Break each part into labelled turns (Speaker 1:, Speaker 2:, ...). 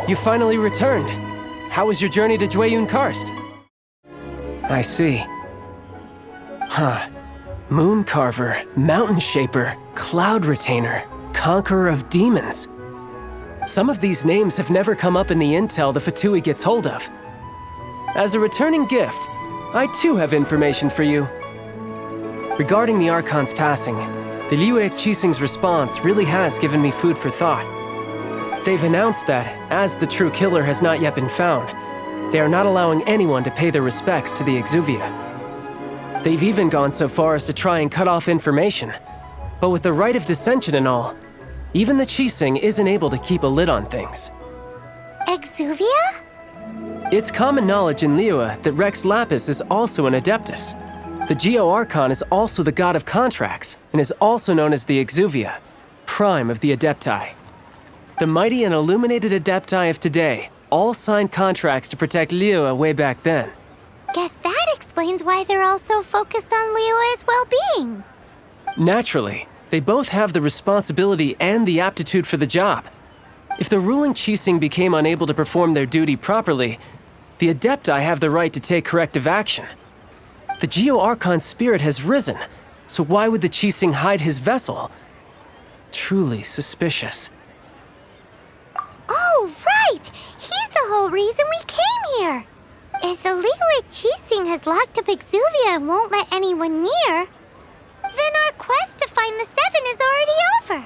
Speaker 1: You finally returned. How was your journey to Jueyun Karst? I see. Huh. Moon Carver, Mountain Shaper, Cloud Retainer, Conqueror of Demons. Some of these names have never come up in the intel the Fatui gets hold of. As a returning gift, I too have information for you. Regarding the Archon's passing, the Liyue Qixing's response really has given me food for thought. They've announced that, as the true killer has not yet been found, they are not allowing anyone to pay their respects to the Exuvia. They've even gone so far as to try and cut off information. But with the right of dissension and all, even the Qixing isn't able to keep a lid on things.
Speaker 2: Exuvia?
Speaker 1: It's common knowledge in Liyue that Rex Lapis is also an Adeptus. The Geo-Archon is also the god of contracts, and is also known as the Exuvia, prime of the Adepti. The mighty and illuminated Adepti of today all signed contracts to protect Liyue way back then.
Speaker 2: Guess that explains why they're all so focused on Liyue's well-being.
Speaker 1: Naturally, they both have the responsibility and the aptitude for the job. If the ruling Qixing became unable to perform their duty properly, the Adepti have the right to take corrective action. The Geo-Archon's spirit has risen, so why would the Qixing hide his vessel? Truly suspicious.
Speaker 2: Oh, right! He's the whole reason we came here! If the Liyue Qixing has locked up Exuvia and won't let anyone near, then our quest to find the Seven is already over.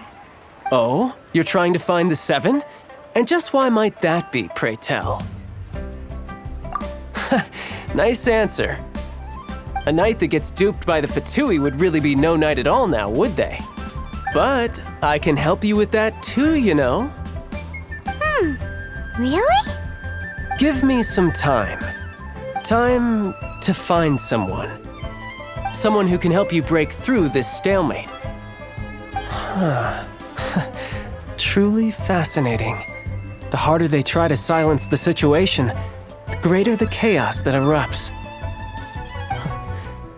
Speaker 1: Oh? You're trying to find the Seven? And just why might that be, pray tell? Nice answer. A knight that gets duped by the Fatui would really be no knight at all now, would they? But I can help you with that too, you know.
Speaker 2: Really?
Speaker 1: Give me some time. Time to find someone. Someone who can help you break through this stalemate. Truly fascinating. The harder they try to silence the situation, the greater the chaos that erupts.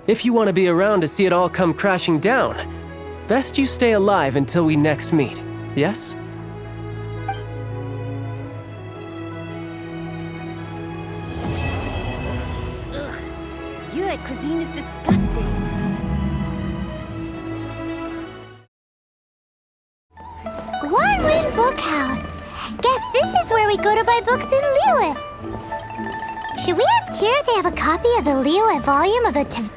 Speaker 1: If you want to be around to see it all come crashing down, best you stay alive until we next meet, yes?
Speaker 3: Liyue cuisine is disgusting.
Speaker 2: One Win Bookhouse. Guess this is where we go to buy books in Liyue. Should we ask here if they have a copy of the Liyue volume of the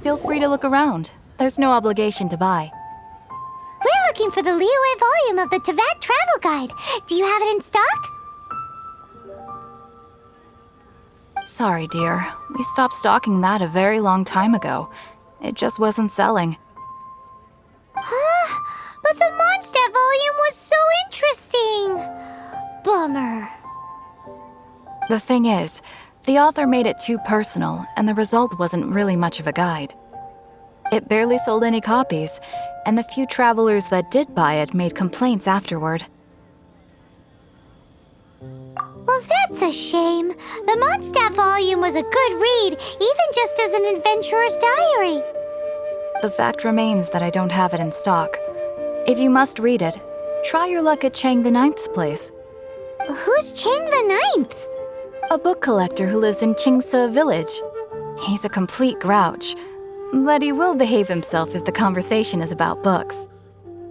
Speaker 3: Feel free to look around. There's no obligation to buy.
Speaker 2: We're looking for the Liyue volume of the Teyvat Travel Guide. Do you have it in stock?
Speaker 3: Sorry, dear. We stopped stocking that a very long time ago. It just wasn't selling.
Speaker 2: Huh? But the Mondstadt volume was so interesting. Bummer.
Speaker 3: The thing is, the author made it too personal, and the result wasn't really much of a guide. It barely sold any copies, and the few travelers that did buy it made complaints afterward.
Speaker 2: Well, that's a shame. The Mondstadt volume was a good read, even just as an adventurer's diary.
Speaker 3: The fact remains that I don't have it in stock. If you must read it, try your luck at Chang the Ninth's place.
Speaker 2: Who's Chang the Ninth?
Speaker 3: A book collector who lives in Qingce village. He's a complete grouch, but he will behave himself if the conversation is about books.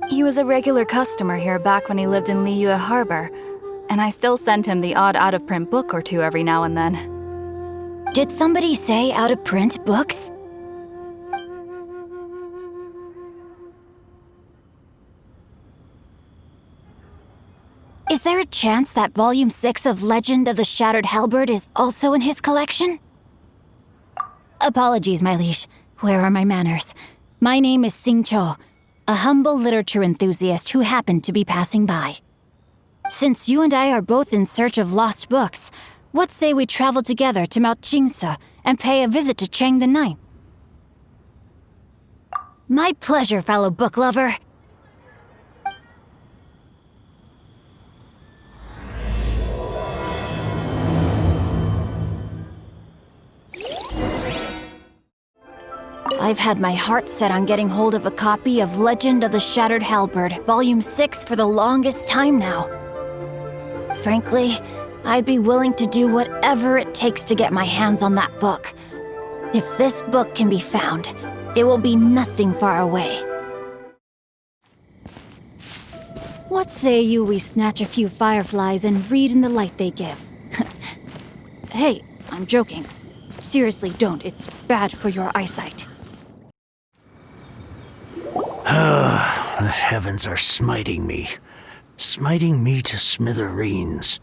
Speaker 3: He was a regular customer here back when he lived in Liyue Harbor, and I still send him the odd out-of-print book or two every now and then.
Speaker 4: Did somebody say out-of-print books? Is there a chance that Volume 6 of Legend of the Shattered Halberd is also in his collection? Apologies, my liege. Where are my manners? My name is Sing Cho, a humble literature enthusiast who happened to be passing by. Since you and I are both in search of lost books, what say we travel together to Mount Qingce and pay a visit to Chang the Ninth? My pleasure, fellow book lover. I've had my heart set on getting hold of a copy of Legend of the Shattered Halberd, Volume 6 for the longest time now. Frankly, I'd be willing to do whatever it takes to get my hands on that book. If this book can be found, it will be nothing far away. What say you we snatch a few fireflies and read in the light they give? Hey, I'm joking. Seriously, don't. It's bad for your eyesight.
Speaker 5: The heavens are smiting me to smithereens.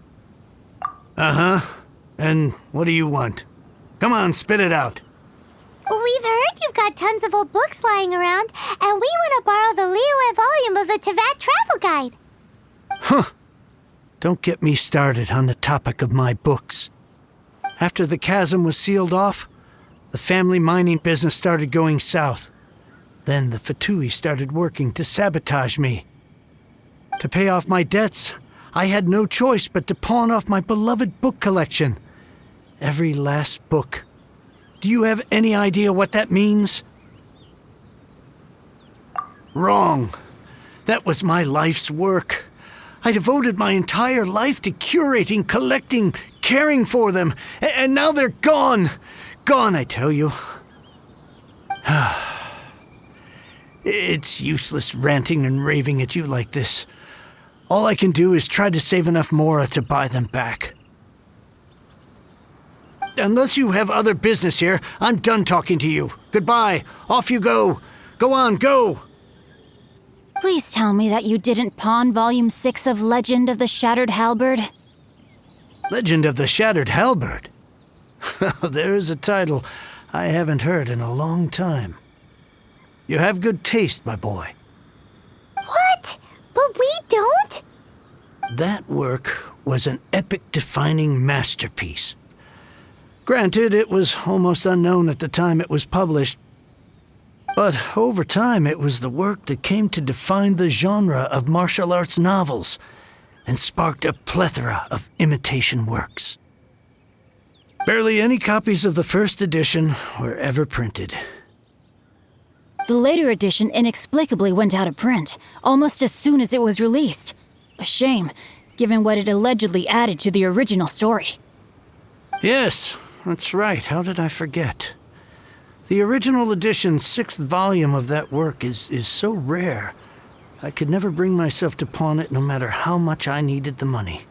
Speaker 5: Uh-huh. And what do you want? Come on, spit it out.
Speaker 2: We've heard you've got tons of old books lying around, and we want to borrow the Liyue volume of the Teyvat Travel Guide.
Speaker 5: Huh. Don't get me started on the topic of my books. After the chasm was sealed off, the family mining business started going south. Then the Fatui started working to sabotage me. To pay off my debts, I had no choice but to pawn off my beloved book collection. Every last book. Do you have any idea what that means? Wrong. That was my life's work. I devoted my entire life to curating, collecting, caring for them, and now they're gone. Gone, I tell you. It's useless ranting and raving at you like this. All I can do is try to save enough Mora to buy them back. Unless you have other business here, I'm done talking to you. Goodbye. Off you go. Go on, go.
Speaker 4: Please tell me that you didn't pawn Volume 6 of Legend of the Shattered Halberd.
Speaker 5: Legend of the Shattered Halberd? There's a title I haven't heard in a long time. You have good taste, my boy.
Speaker 2: What? But we don't?
Speaker 5: That work was an epic-defining masterpiece. Granted, it was almost unknown at the time it was published, but over time it was the work that came to define the genre of martial arts novels and sparked a plethora of imitation works. Barely any copies of the first edition were ever printed.
Speaker 4: The later edition inexplicably went out of print, almost as soon as it was released. A shame, given what it allegedly added to the original story.
Speaker 5: Yes, that's right. How did I forget? The original edition's 6th volume of that work is so rare, I could never bring myself to pawn it no matter how much I needed the money.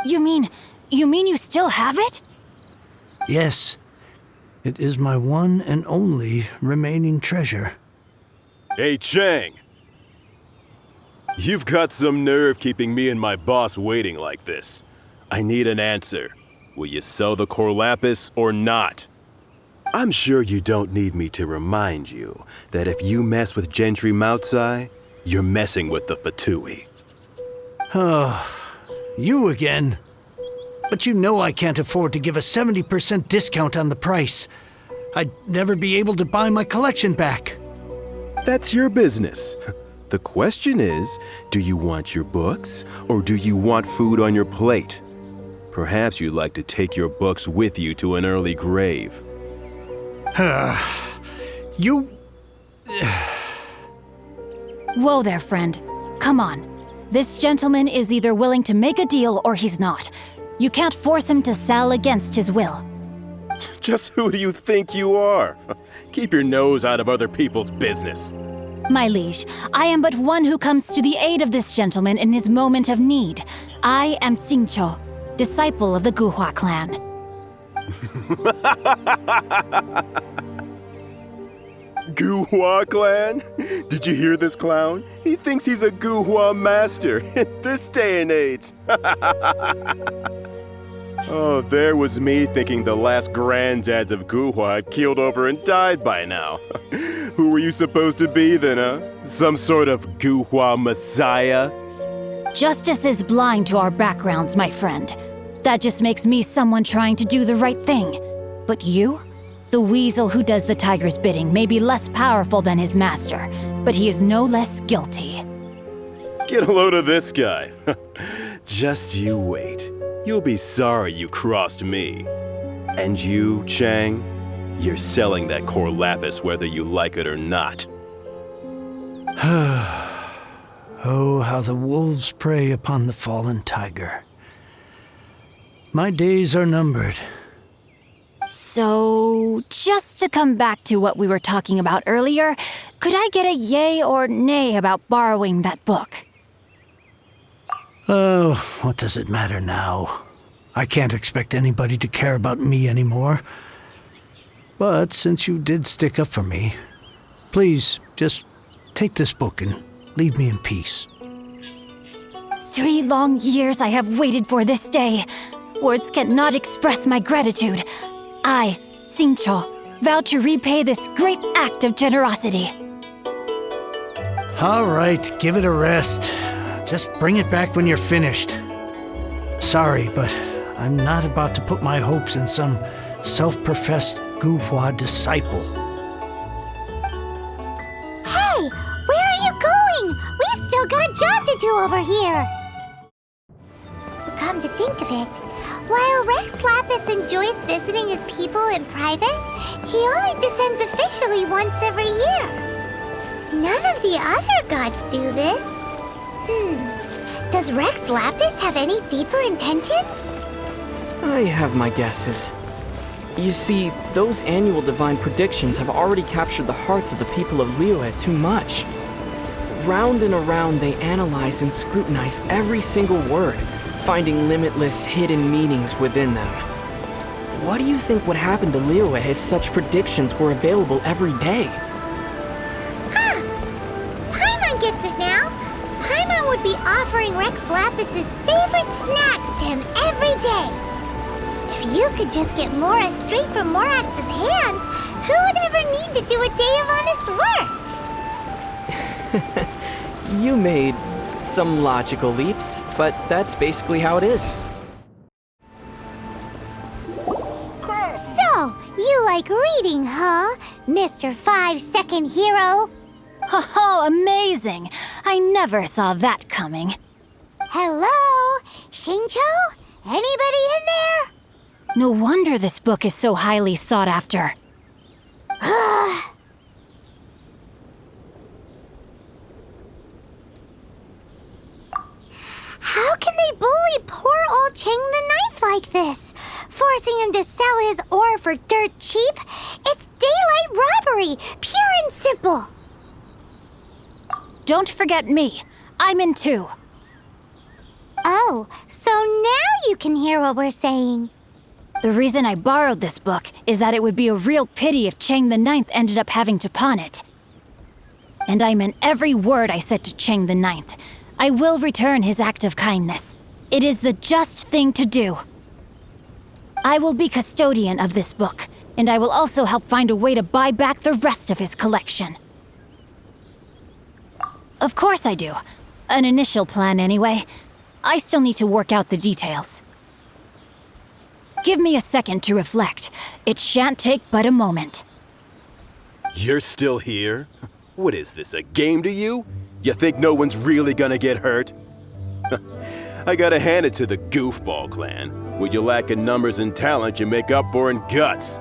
Speaker 4: You mean you still have it?
Speaker 5: Yes. It is my one and only remaining treasure.
Speaker 6: Hey, Chang! You've got some nerve keeping me and my boss waiting like this. I need an answer. Will you sell the core Lapis or not? I'm sure you don't need me to remind you that if you mess with Gentry Moutsai, you're messing with the Fatui.
Speaker 5: Oh, you again. But you know I can't afford to give a 70% discount on the price. I'd never be able to buy my collection back.
Speaker 6: That's your business. The question is, do you want your books, or do you want food on your plate? Perhaps you'd like to take your books with you to an early grave.
Speaker 5: You...
Speaker 4: Whoa there, friend. Come on. This gentleman is either willing to make a deal or he's not. You can't force him to sell against his will.
Speaker 6: Just who do you think you are? Keep your nose out of other people's business.
Speaker 4: My liege, I am but one who comes to the aid of this gentleman in his moment of need. I am Xingqiu, disciple of the Guhua clan.
Speaker 6: Guhua clan? Did you hear this clown? He thinks he's a Guhua master in this day and age. Oh, there was me thinking the last granddads of Guhua had keeled over and died by now. Who were you supposed to be then, huh? Some sort of Guhua messiah?
Speaker 4: Justice is blind to our backgrounds, my friend. That just makes me someone trying to do the right thing. But you? The weasel who does the tiger's bidding may be less powerful than his master, but he is no less guilty.
Speaker 6: Get a load of this guy. Just you wait. You'll be sorry you crossed me. And you, Chang, you're selling that core Lapis whether you like it or not.
Speaker 5: Oh, how the wolves prey upon the fallen tiger. My days are numbered.
Speaker 4: So, just to come back to what we were talking about earlier, could I get a yay or nay about borrowing that book?
Speaker 5: Oh, what does it matter now? I can't expect anybody to care about me anymore. But since you did stick up for me, please just take this book and leave me in peace.
Speaker 4: 3 long years I have waited for this day. Words cannot express my gratitude. I, Xingqiu, vow to repay this great act of generosity.
Speaker 5: All right, give it a rest. Just bring it back when you're finished. Sorry, but I'm not about to put my hopes in some self-professed Guhua disciple.
Speaker 2: Hey, where are you going? We've still got a job to do over here. Come to think of it, while Rex Lapis enjoys visiting his people in private, he only descends officially once every year. None of the other gods do this. Does Rex Lapis have any deeper intentions?
Speaker 7: I have my guesses. You see, those annual divine predictions have already captured the hearts of the people of Liyue too much. Round and around they analyze and scrutinize every single word, finding limitless hidden meanings within them. What do you think would happen to Liyue if such predictions were available every day?
Speaker 2: Paimon gets it now. Paimon would be offering Rex Lapis's favorite snacks to him every day. If you could just get Mora straight from Morax's hands, who would ever need to do a day of honest work?
Speaker 7: You made some logical leaps, but that's basically how it is.
Speaker 2: So, you like reading, huh, Mr. 5-second hero?
Speaker 4: Oh, amazing! I never saw that coming.
Speaker 2: Hello? Xingqiu? Anybody in there?
Speaker 4: No wonder this book is so highly sought after.
Speaker 2: How can they bully poor old Chang the Ninth like this? Forcing him to sell his ore for dirt cheap? It's daylight robbery, pure and simple.
Speaker 4: Don't forget me. I'm in too.
Speaker 2: Oh, so now you can hear what we're saying.
Speaker 4: The reason I borrowed this book is that it would be a real pity if Chang the Ninth ended up having to pawn it. And I meant every word I said to Chang the Ninth. I will return his act of kindness. It is the just thing to do. I will be custodian of this book, and I will also help find a way to buy back the rest of his collection. Of course I do. An initial plan anyway. I still need to work out the details. Give me a second to reflect. It shan't take but a moment.
Speaker 6: You're still here? What is this, a game to you? You think no one's really gonna get hurt? I gotta hand it to the Goofball clan. What you lack in numbers and talent, you make up for in guts.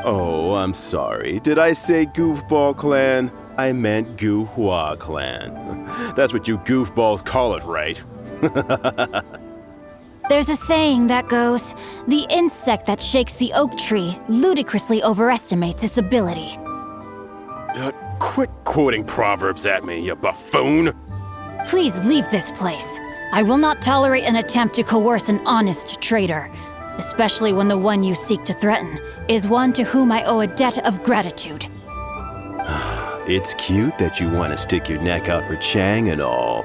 Speaker 6: Oh, I'm sorry. Did I say Goofball clan? I meant Guhua clan. That's what you goofballs call it, right?
Speaker 4: There's a saying that goes, the insect that shakes the oak tree ludicrously overestimates its ability.
Speaker 6: Quit quoting proverbs at me, you buffoon!
Speaker 4: Please leave this place. I will not tolerate an attempt to coerce an honest trader, especially when the one you seek to threaten is one to whom I owe a debt of gratitude.
Speaker 6: It's cute that you want to stick your neck out for Chang and all.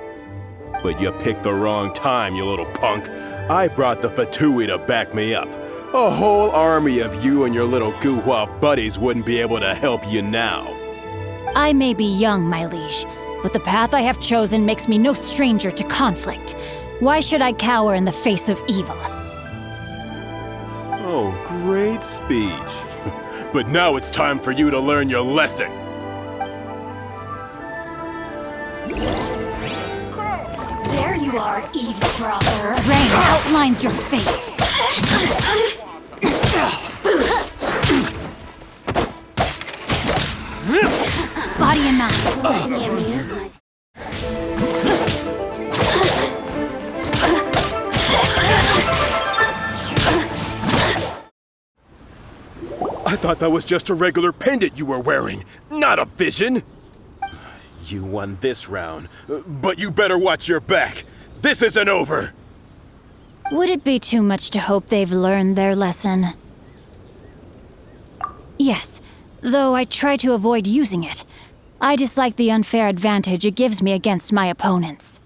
Speaker 6: But you picked the wrong time, you little punk. I brought the Fatui to back me up. A whole army of you and your little Guhua buddies wouldn't be able to help you now.
Speaker 4: I may be young, my liege, but the path I have chosen makes me no stranger to conflict. Why should I cower in the face of evil?
Speaker 6: Oh, great speech. But now it's time for you to learn your lesson.
Speaker 4: There you are, eavesdropper. Rain outlines your fate. body and mind.
Speaker 6: I thought that was just a regular pendant you were wearing, not a vision. You won this round, but you better watch your back. This isn't over.
Speaker 4: Would it be too much to hope they've learned their lesson? Yes, though I try to avoid using it. I dislike the unfair advantage it gives me against my opponents.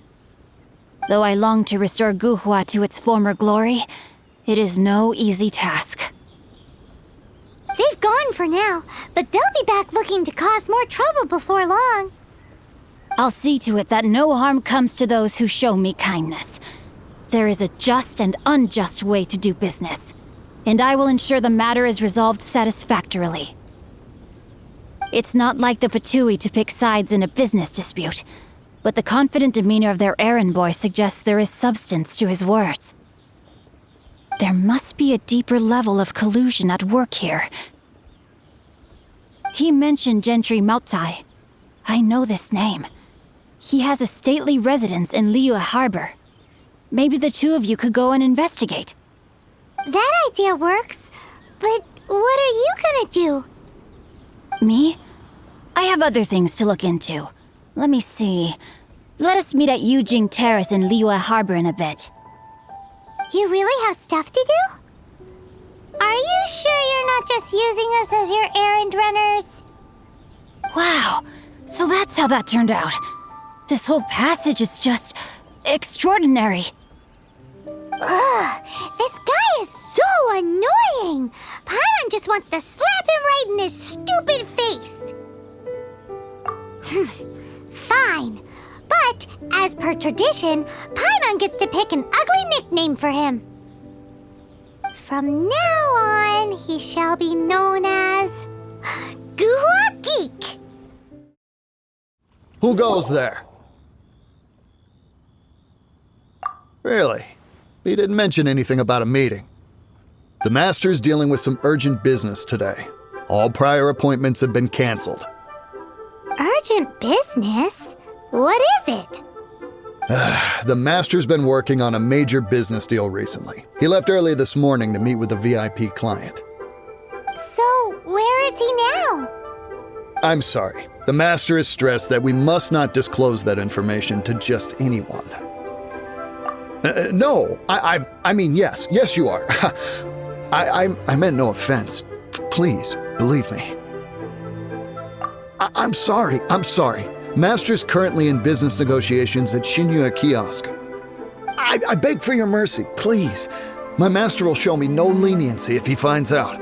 Speaker 4: Though I long to restore Guhua to its former glory, it is no easy task.
Speaker 2: They've gone for now, but they'll be back looking to cause more trouble before long.
Speaker 4: I'll see to it that no harm comes to those who show me kindness. There is a just and unjust way to do business, and I will ensure the matter is resolved satisfactorily. It's not like the Fatui to pick sides in a business dispute, but the confident demeanor of their errand boy suggests there is substance to his words. There must be a deeper level of collusion at work here. He mentioned Gentry Maotai. I know this name. He has a stately residence in Liyue Harbor. Maybe the two of you could go and investigate.
Speaker 2: That idea works, but what are you gonna do?
Speaker 4: Me? I have other things to look into. Let me see. Let us meet at Yujing Terrace in Liyue Harbor in a bit.
Speaker 2: You really have stuff to do? Are you sure you're not just using us as your errand runners?
Speaker 4: Wow, so that's how that turned out. This whole passage is just extraordinary.
Speaker 2: Ugh, this guy is so annoying! Paimon just wants to slap him right in his stupid face! Fine, but as per tradition, Paimon gets to pick an ugly nickname for him. From now on, he shall be known as Guhua Geek.
Speaker 8: Who goes there? Really? He didn't mention anything about a meeting. The Master's dealing with some urgent business today. All prior appointments have been canceled.
Speaker 2: Urgent business? What is it?
Speaker 8: The Master's been working on a major business deal recently. He left early this morning to meet with a VIP client.
Speaker 2: So, where is he now?
Speaker 8: I'm sorry. The Master is stressed that we must not disclose that information to just anyone. No, I mean, yes. Yes, you are. I meant no offense. Please, believe me. I'm sorry. Master's currently in business negotiations at Shinyue Kiosk. I beg for your mercy, please. My master will show me no leniency if he finds out.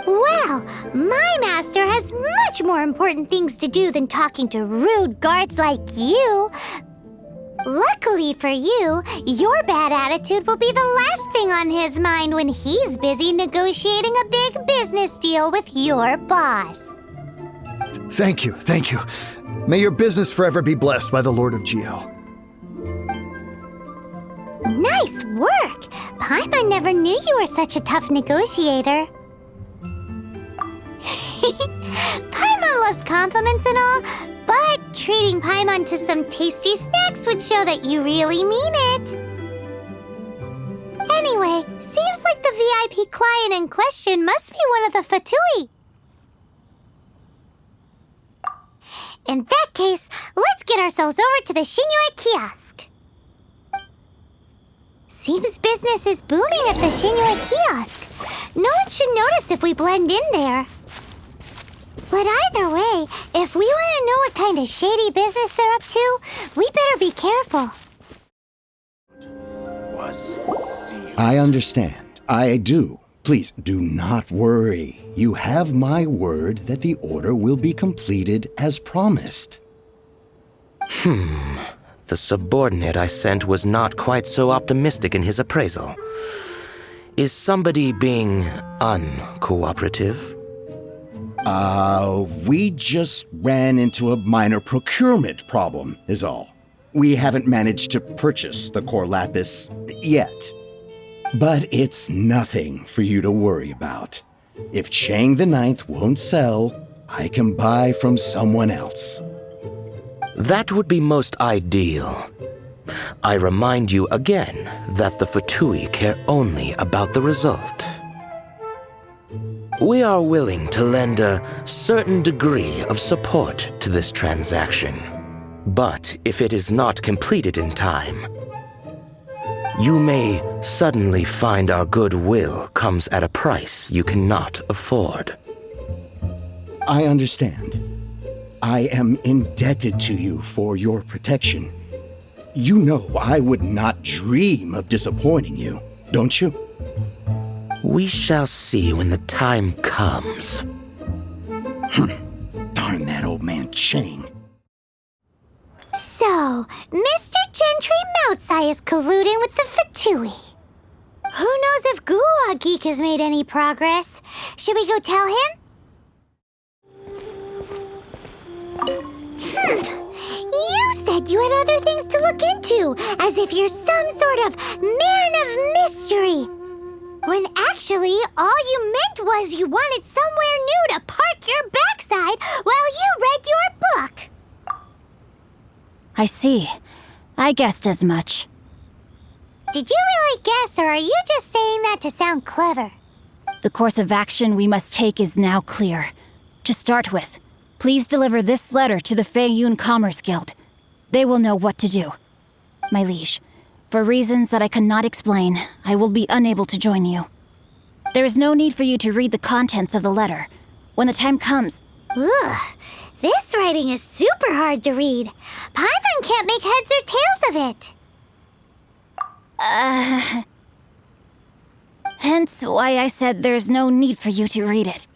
Speaker 2: Well, my master has much more important things to do than talking to rude guards like you. Luckily for you, your bad attitude will be the last thing on his mind when he's busy negotiating a big business deal with your boss.
Speaker 8: Thank you. May your business forever be blessed by the Lord of Geo.
Speaker 2: Nice work! Paimon never knew you were such a tough negotiator. Paimon loves compliments and all, but treating Paimon to some tasty snacks would show that you really mean it. Anyway, seems like the VIP client in question must be one of the Fatui. In that case, let's get ourselves over to the Shinyue Kiosk. Seems business is booming at the Shinyue Kiosk. No one should notice if we blend in there. But either way, if we want to know what kind of shady business they're up to, we better be careful.
Speaker 9: I understand. I do. Please do not worry. You have my word that the order will be completed as promised.
Speaker 10: The subordinate I sent was not quite so optimistic in his appraisal. Is somebody being uncooperative?
Speaker 9: We just ran into a minor procurement problem, is all. We haven't managed to purchase the core Lapis yet. But it's nothing for you to worry about. If Chang the Ninth won't sell, I can buy from someone else.
Speaker 10: That would be most ideal. I remind you again that the Fatui care only about the result. We are willing to lend a certain degree of support to this transaction. But if it is not completed in time, you may suddenly find our goodwill comes at a price you cannot afford.
Speaker 9: I understand. I am indebted to you for your protection. You know I would not dream of disappointing you, don't you?
Speaker 10: We shall see when the time comes.
Speaker 9: Darn that old man Chang.
Speaker 2: So, Mr. Gentry Moutsai is colluding with the Fatui. Who knows if Guwa Geek has made any progress? Should we go tell him? You said you had other things to look into, as if you're some sort of man of mystery. When actually, all you meant was you wanted somewhere new to park your backside while you read your book.
Speaker 4: I see. I guessed as much.
Speaker 2: Did you really guess, or are you just saying that to sound clever?
Speaker 4: The course of action we must take is now clear. To start with, please deliver this letter to the Feiyun Commerce Guild. They will know what to do. My liege, for reasons that I cannot explain, I will be unable to join you. There is no need for you to read the contents of the letter. When the time comes...
Speaker 2: Ugh, this writing is super hard to read. Paimon can't make heads or tails of it.
Speaker 4: Hence why I said there's no need for you to read it.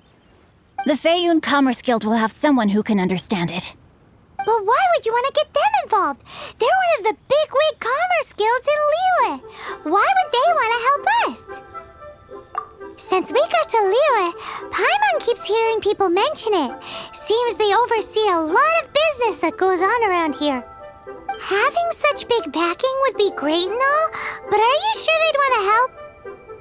Speaker 4: The Feiyun Commerce Guild will have someone who can understand it.
Speaker 2: But why would you want to get them involved? They're one of the bigwig commerce guilds in Liyue. Why would they want to help us? Since we got to Liyue, Paimon keeps hearing people mention it. Seems they oversee a lot of business that goes on around here. Having such big backing would be great and all, but are you sure they'd want to help?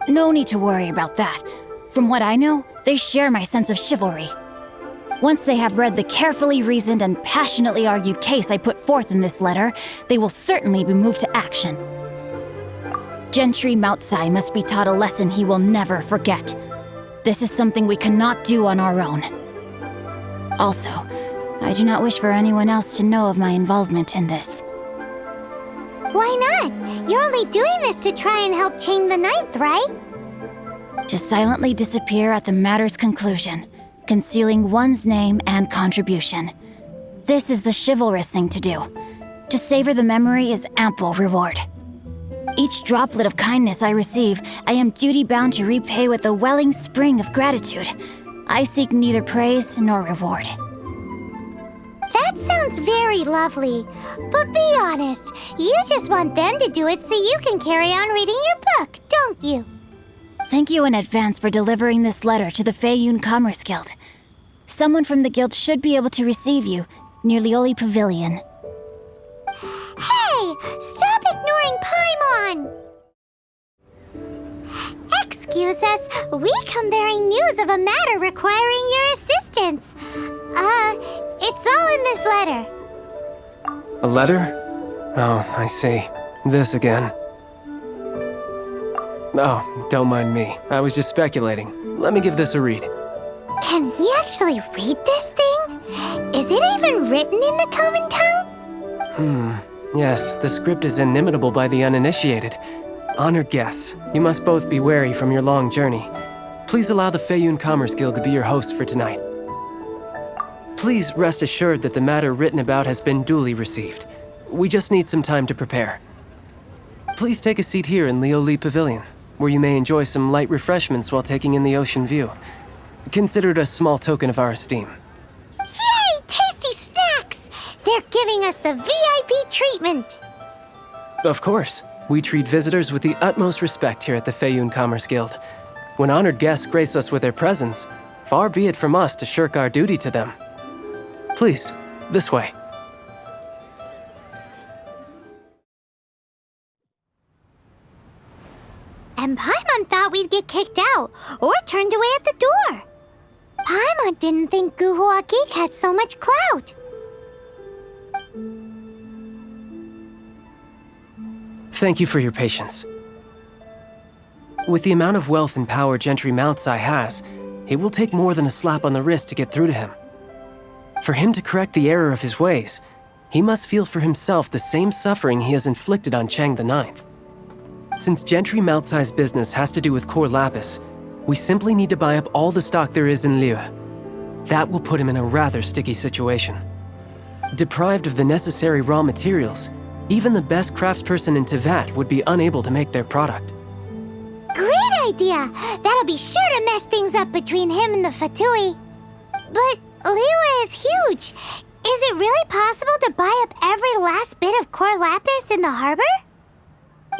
Speaker 4: No need to worry about that. From what I know, they share my sense of chivalry. Once they have read the carefully reasoned and passionately argued case I put forth in this letter, they will certainly be moved to action. Gentry Moutsai must be taught a lesson he will never forget. This is something we cannot do on our own. Also, I do not wish for anyone else to know of my involvement in this.
Speaker 2: Why not? You're only doing this to try and help Chain the Ninth, right?
Speaker 4: To silently disappear at the matter's conclusion, concealing one's name and contribution. This is the chivalrous thing to do. To savor the memory is ample reward. Each droplet of kindness I receive, I am duty-bound to repay with a welling spring of gratitude. I seek neither praise nor reward.
Speaker 2: That sounds very lovely. But be honest, you just want them to do it so you can carry on reading your book, don't you?
Speaker 4: Thank you in advance for delivering this letter to the Feiyun Commerce Guild. Someone from the guild should be able to receive you near Lioli Pavilion.
Speaker 2: Hey! Stop ignoring Paimon! Excuse us, we come bearing news of a matter requiring your assistance. It's all in this letter.
Speaker 1: A letter? Oh, I see. This again. Oh, don't mind me. I was just speculating. Let me give this a read.
Speaker 2: Can he actually read this thing? Is it even written in the common tongue?
Speaker 1: Yes, the script is inimitable by the uninitiated. Honored guests, you must both be wary from your long journey. Please allow the Feiyun Commerce Guild to be your host for tonight. Please rest assured that the matter written about has been duly received. We just need some time to prepare. Please take a seat here in Lioli Pavilion, where you may enjoy some light refreshments while taking in the ocean view. Consider it a small token of our esteem.
Speaker 2: Yay! Tasty snacks! They're giving us the VIP treatment!
Speaker 1: Of course. We treat visitors with the utmost respect here at the Feiyun Commerce Guild. When honored guests grace us with their presence, far be it from us to shirk our duty to them. Please, this way.
Speaker 2: And Paimon thought we'd get kicked out, or turned away at the door. Paimon didn't think Guhua Geek had so much clout.
Speaker 1: Thank you for your patience. With the amount of wealth and power Gentry Moutsai has, it will take more than a slap on the wrist to get through to him. For him to correct the error of his ways, he must feel for himself the same suffering he has inflicted on Chang the Ninth. Since Gentry Moutsai's business has to do with core Lapis, we simply need to buy up all the stock there is in Liyue. That will put him in a rather sticky situation. Deprived of the necessary raw materials, even the best craftsperson in Tevat would be unable to make their product.
Speaker 2: Great idea! That'll be sure to mess things up between him and the Fatui. But Liyue is huge. Is it really possible to buy up every last bit of core Lapis in the harbor?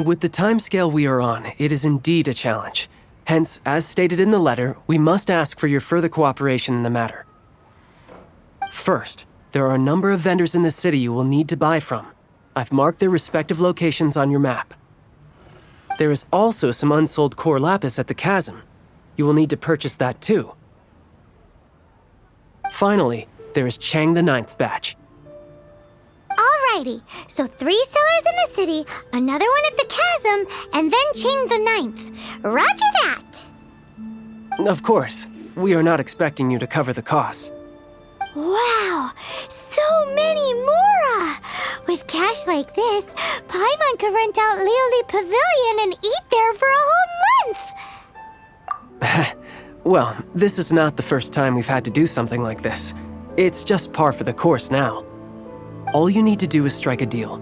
Speaker 1: With the timescale we are on, it is indeed a challenge. Hence, as stated in the letter, we must ask for your further cooperation in the matter. First, there are a number of vendors in the city you will need to buy from. I've marked their respective locations on your map. There is also some unsold core Lapis at the chasm. You will need to purchase that too. Finally, there is Chang the Ninth's batch.
Speaker 2: Alrighty, so 3 sellers in the city, another one at the chasm, and then Chang the Ninth. Roger that!
Speaker 1: Of course, we are not expecting you to cover the costs.
Speaker 2: Wow, so many Mora! With cash like this, Paimon could rent out Lioli Pavilion and eat there for a whole month!
Speaker 1: Well, this is not the first time we've had to do something like this. It's just par for the course now. All you need to do is strike a deal.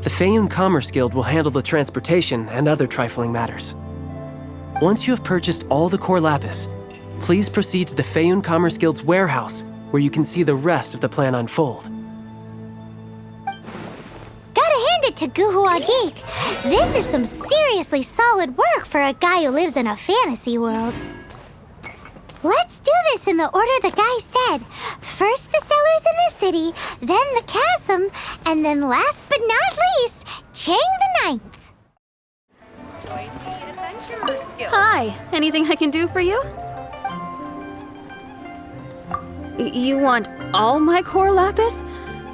Speaker 1: The Feiyun Commerce Guild will handle the transportation and other trifling matters. Once you have purchased all the core Lapis, please proceed to the Feiyun Commerce Guild's warehouse, where you can see the rest of the plan unfold.
Speaker 2: Gotta hand it to Guhua Geek. This is some seriously solid work for a guy who lives in a fantasy world. Let's do this in the order the guy said. First the sellers in the city, then the chasm, and then last but not least, Chang the Ninth.
Speaker 11: Hi, anything I can do for you? You want all my core Lapis?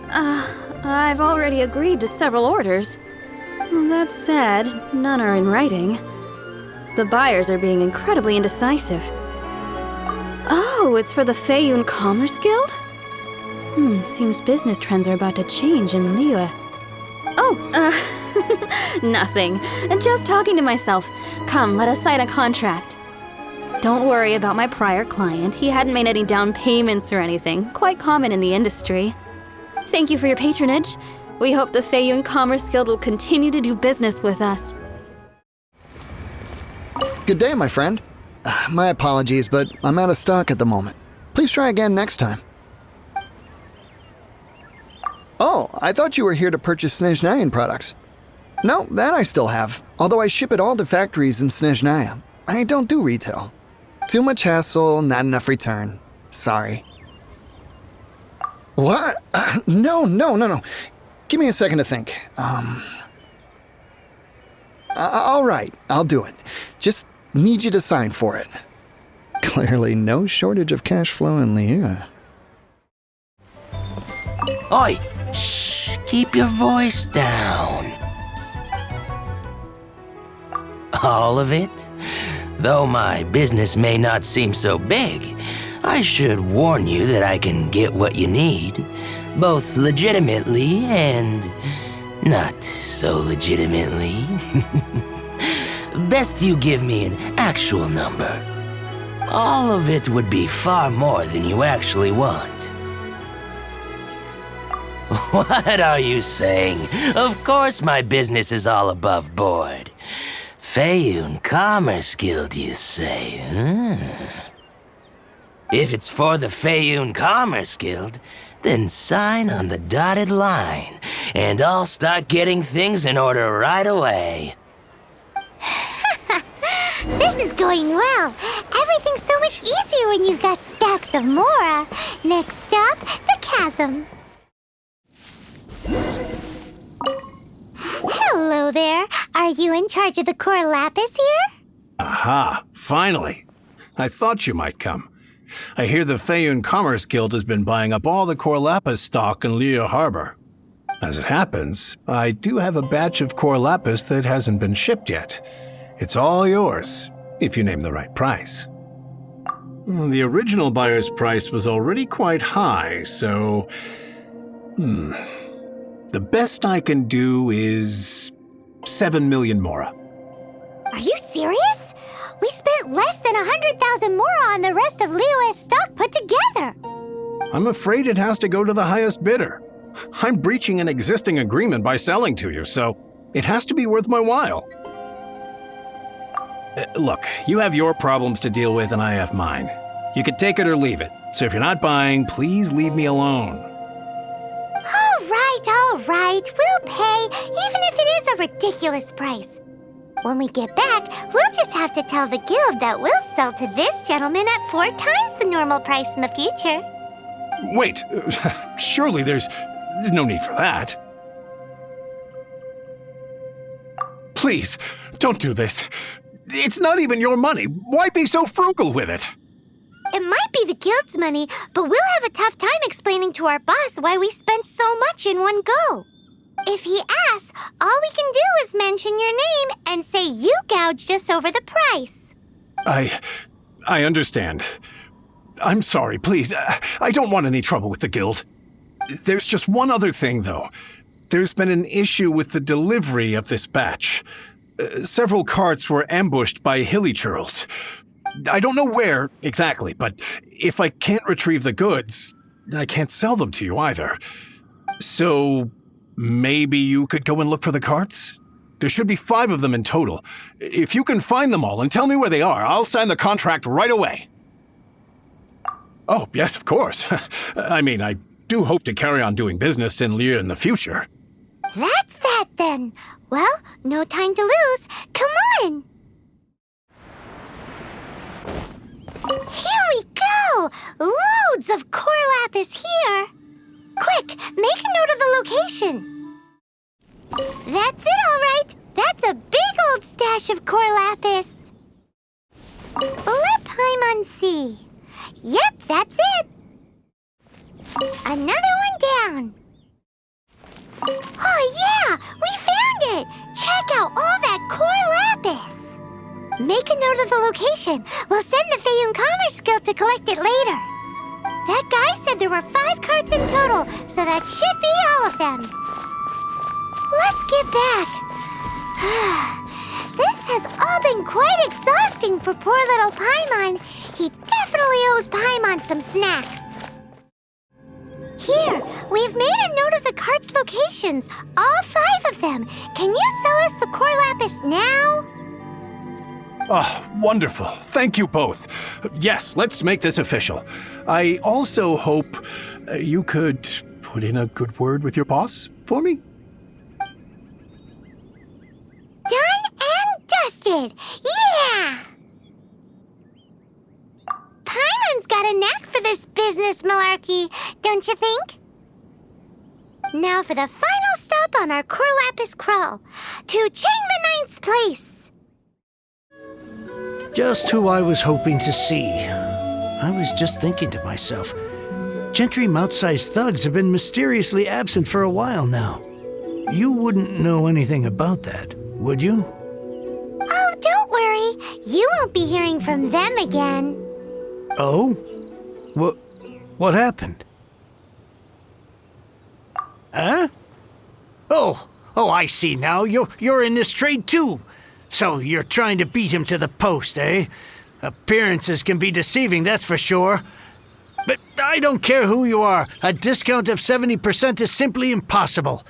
Speaker 11: I've already agreed to several orders. That said, none are in writing. The buyers are being incredibly indecisive. Oh, it's for the Feiyun Commerce Guild? Seems business trends are about to change in Liyue. Oh, nothing. Just talking to myself. Come, let us sign a contract. Don't worry about my prior client. He hadn't made any down payments or anything. Quite common in the industry. Thank you for your patronage. We hope the Feiyun Commerce Guild will continue to do business with us.
Speaker 8: Good day, my friend. My apologies, but I'm out of stock at the moment. Please try again next time. Oh, I thought you were here to purchase Snezhnayan products. No, that I still have, although I ship it all to factories in Snezhnaya. I don't do retail. Too much hassle, not enough return. Sorry. What? No. Give me a second to think. All right, I'll do it. Just need you to sign for it. Clearly no shortage of cash flow in Liyue.
Speaker 10: Oi! Shh! Keep your voice down. All of it? Though my business may not seem so big, I should warn you that I can get what you need, both legitimately and not so legitimately. Best you give me an actual number. All of it would be far more than you actually want. What are you saying? Of course my business is all above board. Feiyun Commerce Guild, you say, huh? If it's for the Feiyun Commerce Guild, then sign on the dotted line, and I'll start getting things in order right away.
Speaker 2: This is going well. Everything's so much easier when you've got stacks of Mora. Next stop, the chasm. Hello there. Are you in charge of the core Lapis here?
Speaker 5: Aha, finally. I thought you might come.
Speaker 12: I hear the Feiyun Commerce Guild has been buying up all the core lapis stock in Liyue Harbor. As it happens, I do have a batch of core lapis that hasn't been shipped yet. It's all yours, if you name the right price. The original buyer's price was already quite high, so... The best I can do is 7 million mora.
Speaker 2: Are you serious? We spent less than 100,000 mora on the rest of Liyue's stock put together.
Speaker 12: I'm afraid it has to go to the highest bidder. I'm breaching an existing agreement by selling to you, so it has to be worth my while. Look, you have your problems to deal with and I have mine. You can take it or leave it, so if you're not buying, please leave me alone.
Speaker 2: All right, we'll pay, even if it is a ridiculous price. When we get back, we'll just have to tell the guild that we'll sell to this gentleman at 4 times the normal price in the future.
Speaker 12: Wait, surely there's no need for that. Please, don't do this. It's not even your money. Why be so frugal with it?
Speaker 2: It might be the guild's money, but we'll have a tough time explaining to our boss why we spent so much in one go. If he asks, all we can do is mention your name and say you gouged us over the price.
Speaker 12: I understand. I'm sorry, please. I don't want any trouble with the guild. There's just one other thing, though. There's been an issue with the delivery of this batch. Several carts were ambushed by hilly churls. I don't know where exactly, but if I can't retrieve the goods, I can't sell them to you either. So maybe you could go and look for the carts? There should be 5 of them in total. If you can find them all and tell me where they are, I'll sign the contract right away. Oh, yes, of course. I mean, I do hope to carry on doing business in Liyue in the future.
Speaker 2: That's that then. Well, no time to lose. Come on! Here we go! Loads of core lapis here! Quick, make a note of the location. That's it, all right. That's a big old stash of core lapis. Let Paimon see. Yep, that's it. Another one down. Oh yeah, we found it! Check out all that core lapis. Make a note of the location. We'll send the Feiyun Commerce Guild to collect it later. That guy said there were 5 carts in total, so that should be all of them. Let's get back. This has all been quite exhausting for poor little Paimon. He definitely owes Paimon some snacks. Here, we've made a note of the carts' locations, all 5 of them. Can you sell us the core lapis now?
Speaker 12: Oh, wonderful. Thank you both. Yes, let's make this official. I also hope you could put in a good word with your boss for me.
Speaker 2: Done and dusted! Yeah! Paimon's got a knack for this business malarkey, don't you think? Now for the final stop on our core lapis crawl, to Chang the 9th's place.
Speaker 5: Just who I was hoping to see. I was just thinking to myself, gentry mouth-sized thugs have been mysteriously absent for a while now. You wouldn't know anything about that, would you?
Speaker 2: Oh, don't worry. You won't be hearing from them again.
Speaker 5: Oh? What happened? Huh? Oh, I see now. You're in this trade too. So you're trying to beat him to the post, eh? Appearances can be deceiving, that's for sure. But I don't care who you are. A discount of 70% is simply impossible.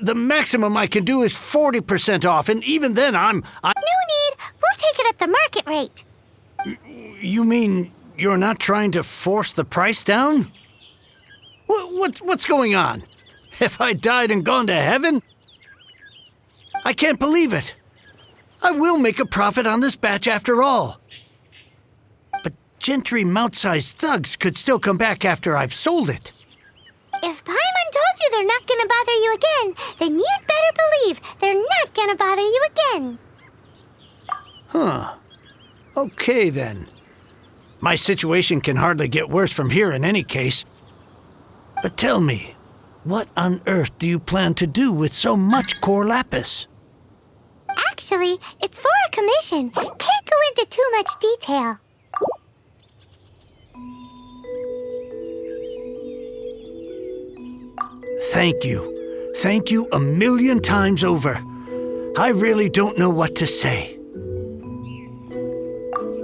Speaker 5: The maximum I can do is 40% off, and even then I'm...
Speaker 2: No need. We'll take it at the market rate.
Speaker 5: You mean you're not trying to force the price down? What's going on? Have I died and gone to heaven? I can't believe it. I will make a profit on this batch after all. But gentry mouth-sized thugs could still come back after I've sold it.
Speaker 2: If Paimon told you they're not gonna bother you again, then you'd better believe they're not gonna bother you again.
Speaker 5: Huh. Okay then. My situation can hardly get worse from here in any case. But tell me, what on earth do you plan to do with so much core lapis?
Speaker 2: Actually, it's for a commission. Can't go into too much detail.
Speaker 5: Thank you. Thank you a million times over. I really don't know what to say.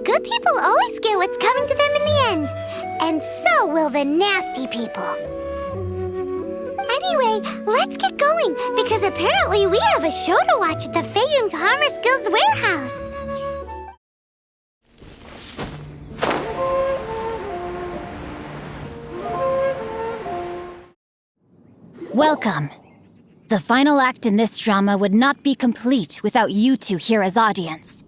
Speaker 2: Good people always get what's coming to them in the end. And so will the nasty people. Anyway, let's get going, because apparently we have a show to watch at the Feiyun Commerce Guild's warehouse.
Speaker 4: Welcome. The final act in this drama would not be complete without you two here as audience.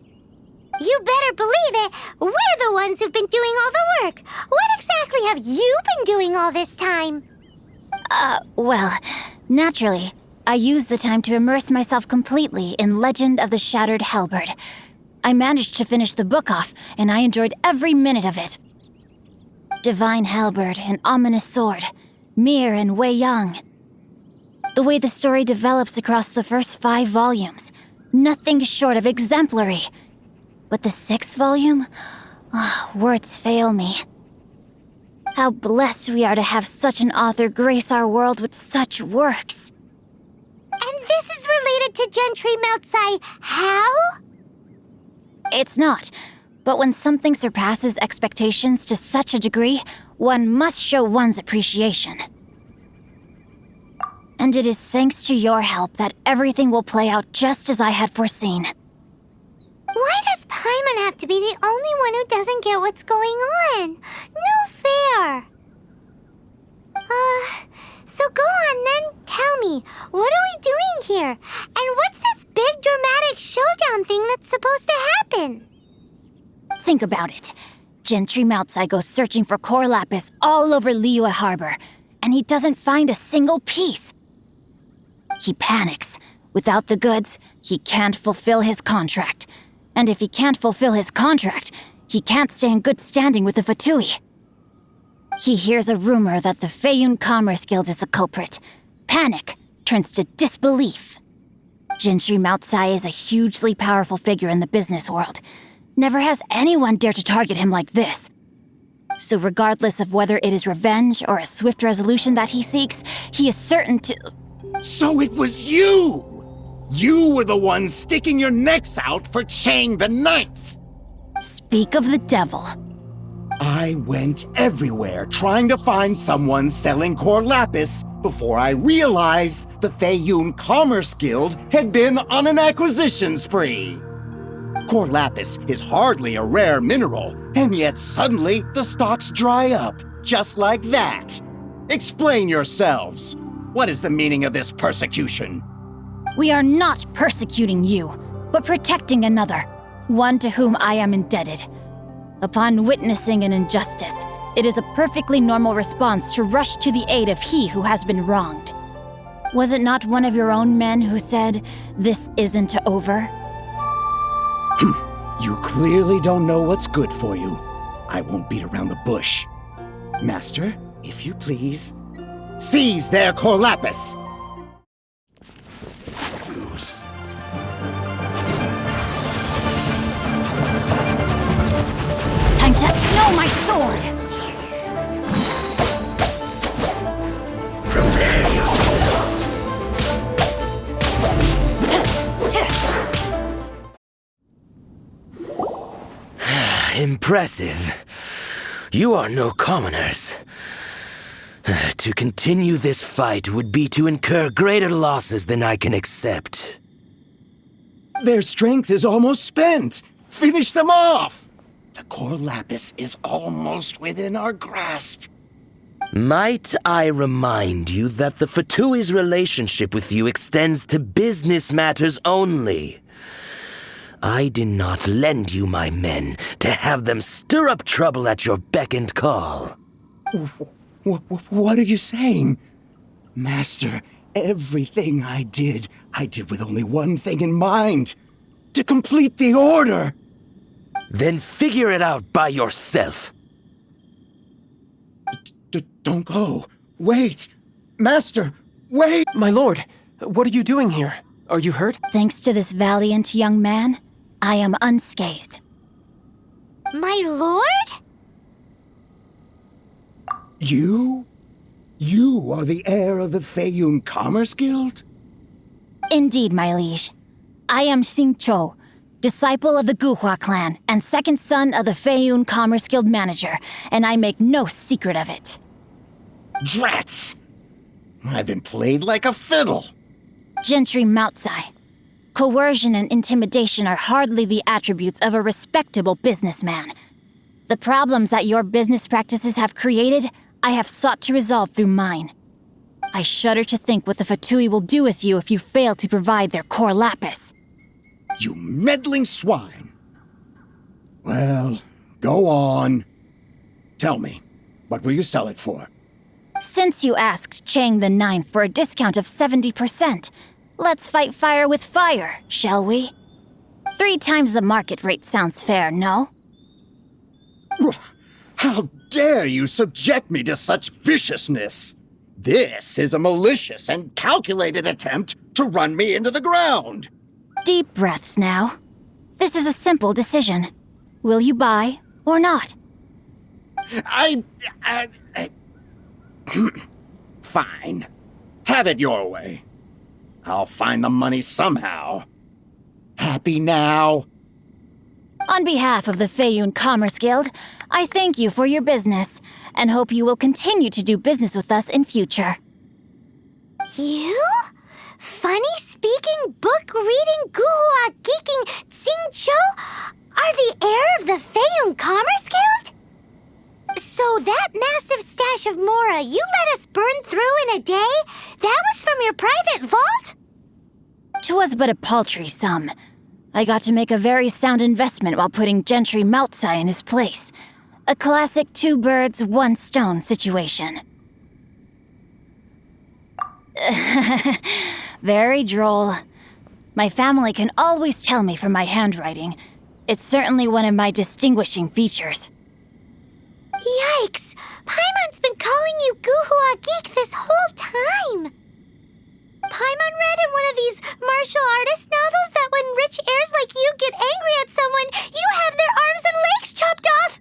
Speaker 2: You better believe it. We're the ones who've been doing all the work. What exactly have you been doing all this time?
Speaker 4: Well, naturally, I used the time to immerse myself completely in Legend of the Shattered Halberd. I managed to finish the book off, and I enjoyed every minute of it. Divine Halberd, an ominous sword, Mir and Wei Yang. The way the story develops across the first 5 volumes, nothing short of exemplary. But the 6th volume? Words fail me. How blessed we are to have such an author grace our world with such works.
Speaker 2: And this is related to Gentry Moutsai. How?
Speaker 4: It's not. But when something surpasses expectations to such a degree, one must show one's appreciation. And it is thanks to your help that everything will play out just as I had foreseen.
Speaker 2: Why does Paimon have to be the only one who doesn't get what's going on? No fair. So go on then, tell me, what are we doing here? And what's this big dramatic showdown thing that's supposed to happen?
Speaker 4: Think about it. Gentry Moutsai goes searching for core lapis all over Liyue Harbor, and he doesn't find a single piece. He panics. Without the goods, he can't fulfill his contract. And if he can't fulfill his contract, he can't stay in good standing with the Fatui. He hears a rumor that the Feiyun Commerce Guild is the culprit. Panic turns to disbelief. Gentry Moutsai is a hugely powerful figure in the business world. Never has anyone dared to target him like this. So regardless of whether it is revenge or a swift resolution that he seeks, he is certain to...
Speaker 9: So it was you! You were the one sticking your necks out for Chang the Ninth!
Speaker 4: Speak of the devil.
Speaker 9: I went everywhere trying to find someone selling core lapis before I realized the Feiyun Commerce Guild had been on an acquisition spree. Core lapis is hardly a rare mineral, and yet suddenly the stocks dry up, just like that. Explain yourselves. What is the meaning of this persecution?
Speaker 4: We are not persecuting you, but protecting another, one to whom I am indebted. Upon witnessing an injustice, it is a perfectly normal response to rush to the aid of he who has been wronged. Was it not one of your own men who said, "This isn't over"?
Speaker 9: You clearly don't know what's good for you. I won't beat around the bush. Master, if you please, seize their core lapis!
Speaker 4: Time to know my sword!
Speaker 10: Prepare yourself. Impressive. You are no commoners. To continue this fight would be to incur greater losses than I can accept.
Speaker 9: Their strength is almost spent. Finish them off! The core lapis is almost within our grasp.
Speaker 10: Might I remind you that the Fatui's relationship with you extends to business matters only? I did not lend you my men to have them stir up trouble at your beck and call.
Speaker 9: What are you saying? Master, everything I did with only one thing in mind. To complete the order.
Speaker 10: Then figure it out by yourself.
Speaker 9: Don't go. Wait! Master, wait!
Speaker 1: My lord, what are you doing here? Are you hurt?
Speaker 4: Thanks to this valiant young man, I am unscathed.
Speaker 2: My lord?
Speaker 9: You? You are the heir of the Feiyun Commerce Guild?
Speaker 4: Indeed, my liege. I am Xingqiu, disciple of the Guhua clan and second son of the Feiyun Commerce Guild manager, and I make no secret of it.
Speaker 9: Drats! I've been played like a fiddle.
Speaker 4: Gentry Moutsai. Coercion and intimidation are hardly the attributes of a respectable businessman. The problems that your business practices have created, I have sought to resolve through mine. I shudder to think what the Fatui will do with you if you fail to provide their core lapis.
Speaker 9: You meddling swine. Well, go on. Tell me, what will you sell it for?
Speaker 4: Since you asked Chang the Ninth for a discount of 70%, let's fight fire with fire, shall we? 3 times the market rate sounds fair, no?
Speaker 9: How dare you subject me to such viciousness? This is a malicious and calculated attempt to run me into the ground.
Speaker 4: Deep breaths now. This is a simple decision. Will you buy or not?
Speaker 9: Fine. Have it your way. I'll find the money somehow. Happy now?
Speaker 4: On behalf of the Feiyun Commerce Guild, I thank you for your business and hope you will continue to do business with us in future.
Speaker 2: You? Funny-speaking, book-reading, guhua geeking Xingqiu are the heir of the Feiyun Commerce Guild? So that massive stash of Mora you let us burn through in a day, that was from your private vault?
Speaker 4: 'Twas but a paltry sum. I got to make a very sound investment while putting Gentry Moutsai in his place. A classic 2 birds, 1 stone situation. Very droll. My family can always tell me from my handwriting. It's certainly one of my distinguishing features.
Speaker 2: Yikes! Paimon's been calling you Guhua Geek this whole time! Paimon read in one of these martial artist novels that when rich heirs like you get angry at someone, you have their arms and legs chopped off!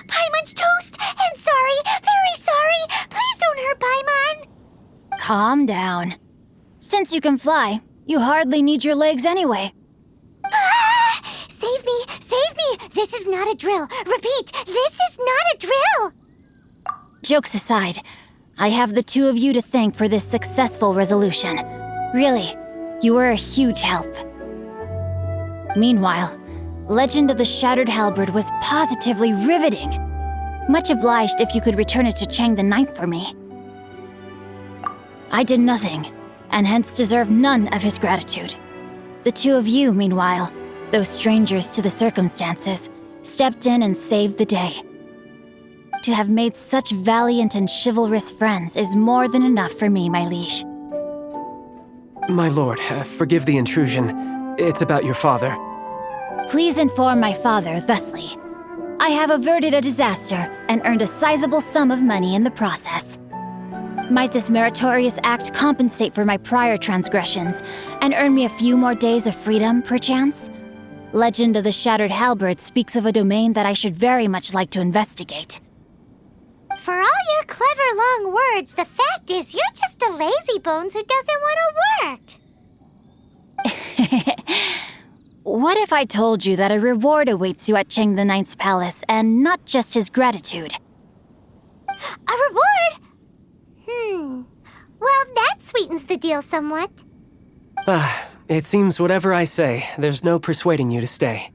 Speaker 2: Paimon's toast! And sorry, very sorry! Please don't hurt Paimon!
Speaker 4: Calm down. Since you can fly, you hardly need your legs anyway.
Speaker 2: Save me! Save me! This is not a drill! Repeat, this is not a drill!
Speaker 4: Jokes aside, I have the 2 of you to thank for this successful resolution. Really, you were a huge help. Meanwhile, Legend of the Shattered Halberd was positively riveting. Much obliged if you could return it to Chang the Ninth for me. I did nothing, and hence deserve none of his gratitude. The 2 of you, meanwhile, though strangers to the circumstances, stepped in and saved the day. To have made such valiant and chivalrous friends is more than enough for me, my liege.
Speaker 1: My lord, forgive the intrusion. It's about your father.
Speaker 4: Please inform my father thusly. I have averted a disaster and earned a sizable sum of money in the process. Might this meritorious act compensate for my prior transgressions and earn me a few more days of freedom, perchance? Legend of the Shattered Halberd speaks of a domain that I should very much like to investigate.
Speaker 2: For all your clever long words, the fact is you're just a lazybones who doesn't want to work.
Speaker 4: What if I told you that a reward awaits you at Chang the Ninth's palace, and not just his gratitude?
Speaker 2: A reward? Well, that sweetens the deal somewhat.
Speaker 1: It seems whatever I say, there's no persuading you to stay.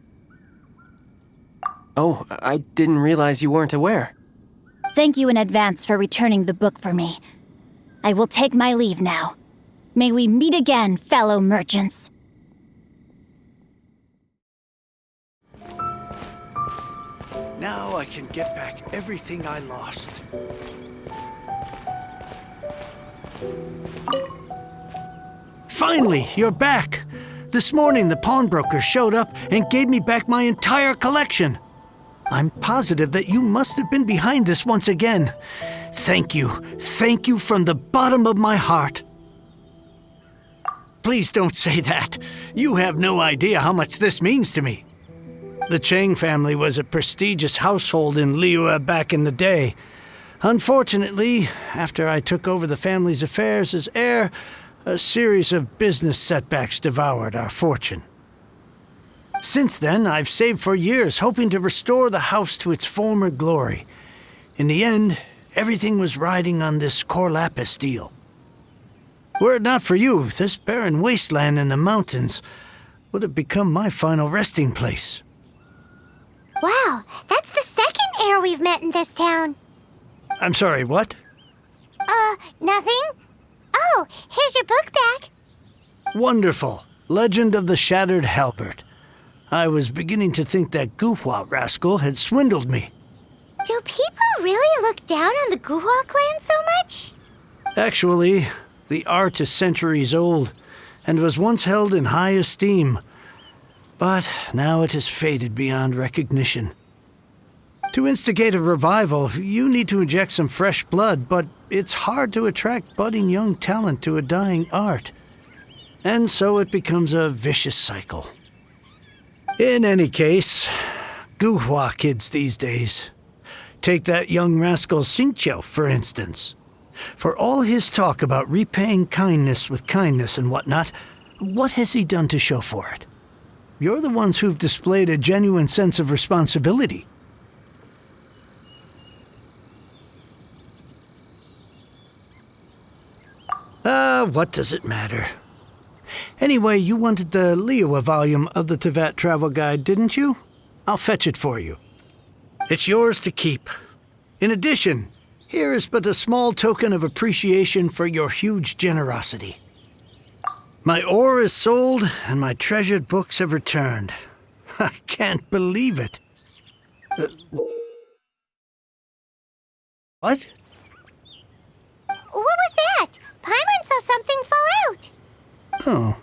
Speaker 1: Oh, I didn't realize you weren't aware.
Speaker 4: Thank you in advance for returning the book for me. I will take my leave now. May we meet again, fellow merchants.
Speaker 5: Now I can get back everything I lost. Finally, you're back! This morning the pawnbroker showed up and gave me back my entire collection. I'm positive that you must have been behind this once again. Thank you. Thank you from the bottom of my heart. Please don't say that. You have no idea how much this means to me. The Chang family was a prestigious household in Liyue back in the day. Unfortunately, after I took over the family's affairs as heir, a series of business setbacks devoured our fortune. Since then, I've saved for years, hoping to restore the house to its former glory. In the end, everything was riding on this core Lapis deal. Were it not for you, this barren wasteland in the mountains would have become my final resting place.
Speaker 2: Wow, that's the second heir we've met in this town.
Speaker 5: I'm sorry, what?
Speaker 2: Nothing? Oh, here's your book back.
Speaker 5: Wonderful. Legend of the Shattered Halberd. I was beginning to think that Guhua rascal had swindled me.
Speaker 2: Do people really look down on the Guhua clan so much?
Speaker 5: Actually, the art is centuries old and was once held in high esteem. But now it has faded beyond recognition. To instigate a revival, you need to inject some fresh blood, but it's hard to attract budding young talent to a dying art. And so it becomes a vicious cycle. In any case, Guhua kids these days. Take that young rascal Xingqiu, for instance. For all his talk about repaying kindness with kindness and whatnot, what has he done to show for it? You're the ones who've displayed a genuine sense of responsibility. What does it matter? Anyway, you wanted the Liyue volume of the Teyvat travel guide, didn't you? I'll fetch it for you. It's yours to keep. In addition, here is but a small token of appreciation for your huge generosity. My ore is sold, and my treasured books have returned. I can't believe it. What?
Speaker 2: What was that? Paimon saw something fall out.
Speaker 5: Oh,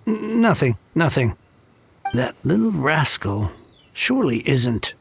Speaker 5: nothing. That little rascal surely isn't...